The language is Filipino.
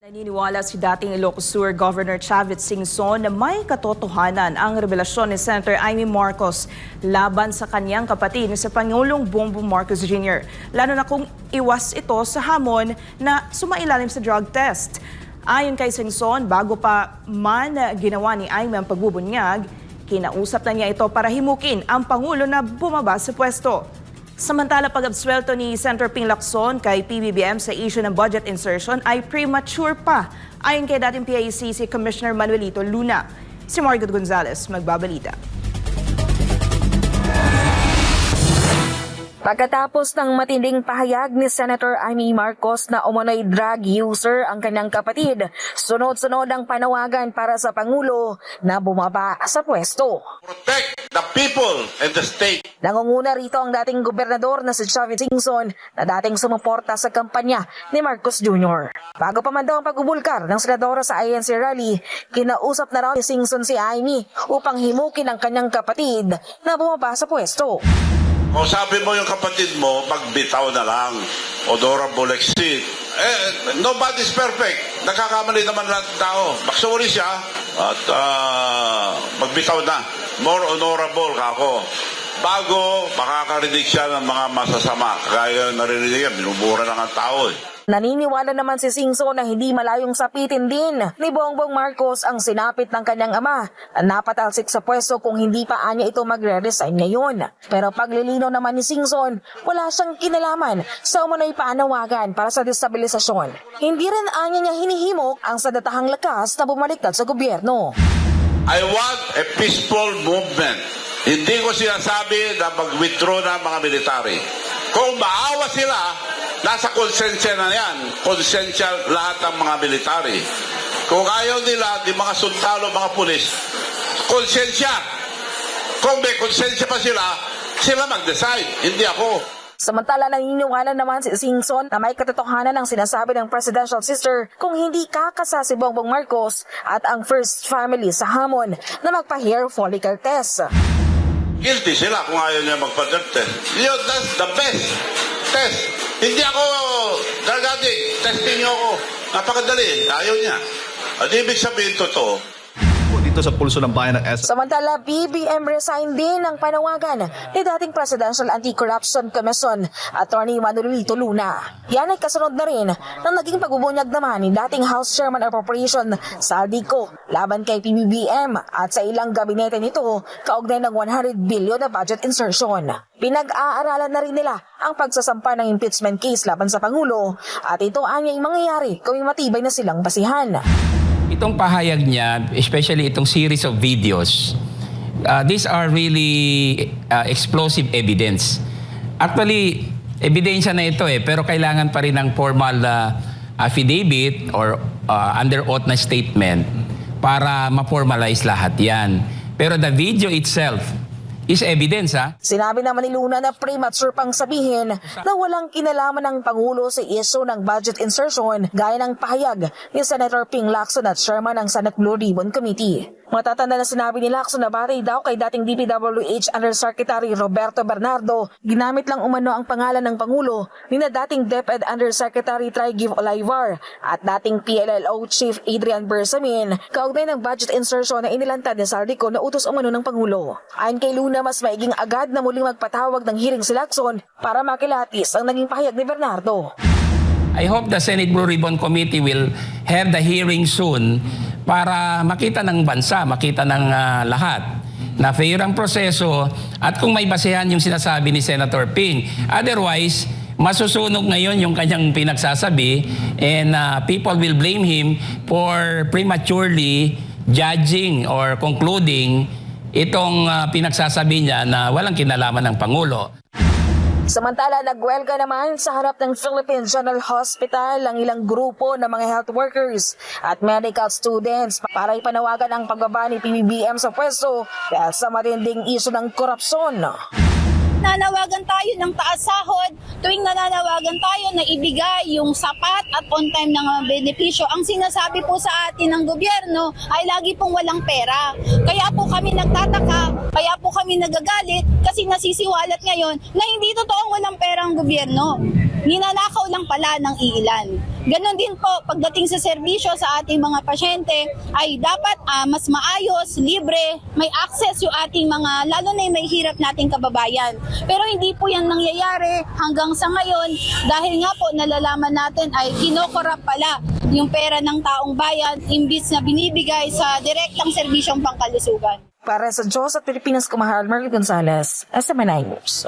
Naniniwala si dating Ilocos Sur Governor Chavit Singson na may katotohanan ang revelasyon ni Senator Amy Marcos laban sa kanyang kapatid na sa Pangulong Bongbong Marcos Jr. Lalo na kung iwas ito sa hamon na sumailalim sa drug test. Ayon kay Singson, bago pa man ginawa ni Amy ang pagbubunyag, kinausap na niya ito para himukin ang Pangulo na bumaba sa pwesto. Samantala, pag-absuelto ni Senator Ping Lacson kay PBBM sa issue ng budget insertion ay premature pa, ayon kay dating PICC Commissioner Manuelito Luna. Si Margaret Gonzalez magbabalita. Pagkatapos ng matinding pahayag ni Senator Amy Marcos na umano'y drug user ang kanyang kapatid, sunod-sunod ang panawagan para sa Pangulo na bumaba sa pwesto. Protect the people and the state. Nangunguna rito ang dating gobernador na si Chavit Singson na dating sumuporta sa kampanya ni Marcos Jr. Bago pa man daw ang pagbubulkar ng senadora sa INC rally, kinausap na raw ni Singson si Amy upang himukin ang kanyang kapatid na bumaba sa pwesto. Kung sabi mo yung kapatid mo, magbitaw na lang. Honorable exit. Nobody's perfect. Nagkakamali naman lahat ng tao. Magsuri siya at magbitaw na. More honorable ka ako. Bago, makakarinig siya ng mga masasama. Kaya narinig niya, binubura lang ang tao eh. Naniniwala naman si Singson na hindi malayong sapitin din ni Bongbong Marcos ang sinapit ng kanyang ama na napatalsik sa pwesto kung hindi pa anya ito magre-resign ngayon. Pero paglilinaw naman ni Singson, wala siyang kinalaman sa umano'y panawagan para sa destabilisasyon. Hindi rin anya niya hinihimok ang sadatahang lakas na bumaliktad sa gobyerno. I want a peaceful movement. Hindi ko sinasabi na mag-withdraw na mga military. Kung maawa sila, nasa konsensya na yan. Konsensya lahat ng mga military. Kung ayaw nila, di mga sundalo, mga pulis, konsensya. Kung may konsensya pa sila mag-decide. Hindi ako. Samantala, naniniwala naman si Singson na may katotohanan ang sinasabi ng presidential sister kung hindi kakasa si Bongbong Marcos at ang first family sa hamon na magpa-hair follicle test. Guilty sila kung ayaw niya magpa-drug test. That's the best test. Hindi ako drug addict. Testing niyo ako. Napakadali. Ayaw niya. At ibig sabihin totoo. Dito sa pulso ng bayan ng SM. Samantala, BBM resign din ang panawagan ni dating Presidential Anti-Corruption Commission Attorney Manuelito Luna. Yan ay kasunod na rin ng naging pagbubunyag naman ni dating House Chairman Appropriation Saldico laban kay PBBM at sa ilang gabinete nito kaugnay ng 100 billion na budget insertion. Pinag-aaralan na rin nila ang pagsasampa ng impeachment case laban sa Pangulo at ito anyay mangyayari kung matibay na silang basihan. Itong pahayag niya, especially itong series of videos, these are really explosive evidence. Actually, ebidensya na ito pero kailangan pa rin ng formal affidavit or under oath na statement para ma-formalize lahat yan. Pero the video itself is evidence, ha? Sinabi naman ni Luna na premature pang sabihin na walang kinalaman ng Pangulo sa issue ng budget insertion gaya ng pahayag ni Senator Ping Lacson at Chairman ng Senate Blue Ribbon Committee. Matatanda na sinabi ni Lacson na batay daw kay dating DPWH Undersecretary Roberto Bernardo, ginamit lang umano ang pangalan ng Pangulo ni na dating DepEd Undersecretary Trygive Olivar at dating PLLO Chief Adrian Bersamin kaugnay ng budget insertion na inilantad ni Saldico na utos umano ng Pangulo. Ayon kay Luna, mas maiging agad na muling magpatawag ng hearing si Lacson para makilatis ang naging pahayag ni Bernardo. I hope the Senate Blue Ribbon Committee will have the hearing soon para makita ng bansa, makita ng lahat na fair ang proseso at kung may basehan yung sinasabi ni Senator Ping. Otherwise, masusunog ngayon yung kanyang pinagsasabi and people will blame him for prematurely judging or concluding itong pinagsasabi niya na walang kinalaman ng Pangulo. Samantala, nagwelga naman sa harap ng Philippine General Hospital ang ilang grupo ng mga health workers at medical students para ipanawagan ang pagbaba ni PBBM sa pwesto dahil sa matinding isyu ng korupsyon. Nananawagan tayo ng taas sahod, tuwing nananawagan tayo na ibigay yung sapat at on-time ng mga benepisyo. Ang sinasabi po sa atin ng gobyerno ay lagi pong walang pera. Kaya po kami nagtataka, kaya po kami nagagalit kasi nasisiwalat ngayon na hindi totoong walang pera ang gobyerno. Ninanakaw lang pala ng iilan. Ganon din po, pagdating sa serbisyo sa ating mga pasyente, ay dapat mas maayos, libre, may access yung ating mga, lalo na yung may hirap nating kababayan. Pero hindi po yan nangyayari hanggang sa ngayon dahil nga po nalalaman natin ay kinokorap pala yung pera ng taong bayan imbis na binibigay sa direktang serbisyong pangkalusugan. Para sa Diyos at Pilipinas, Kumahal, Marley Gonzalez, SMNI News.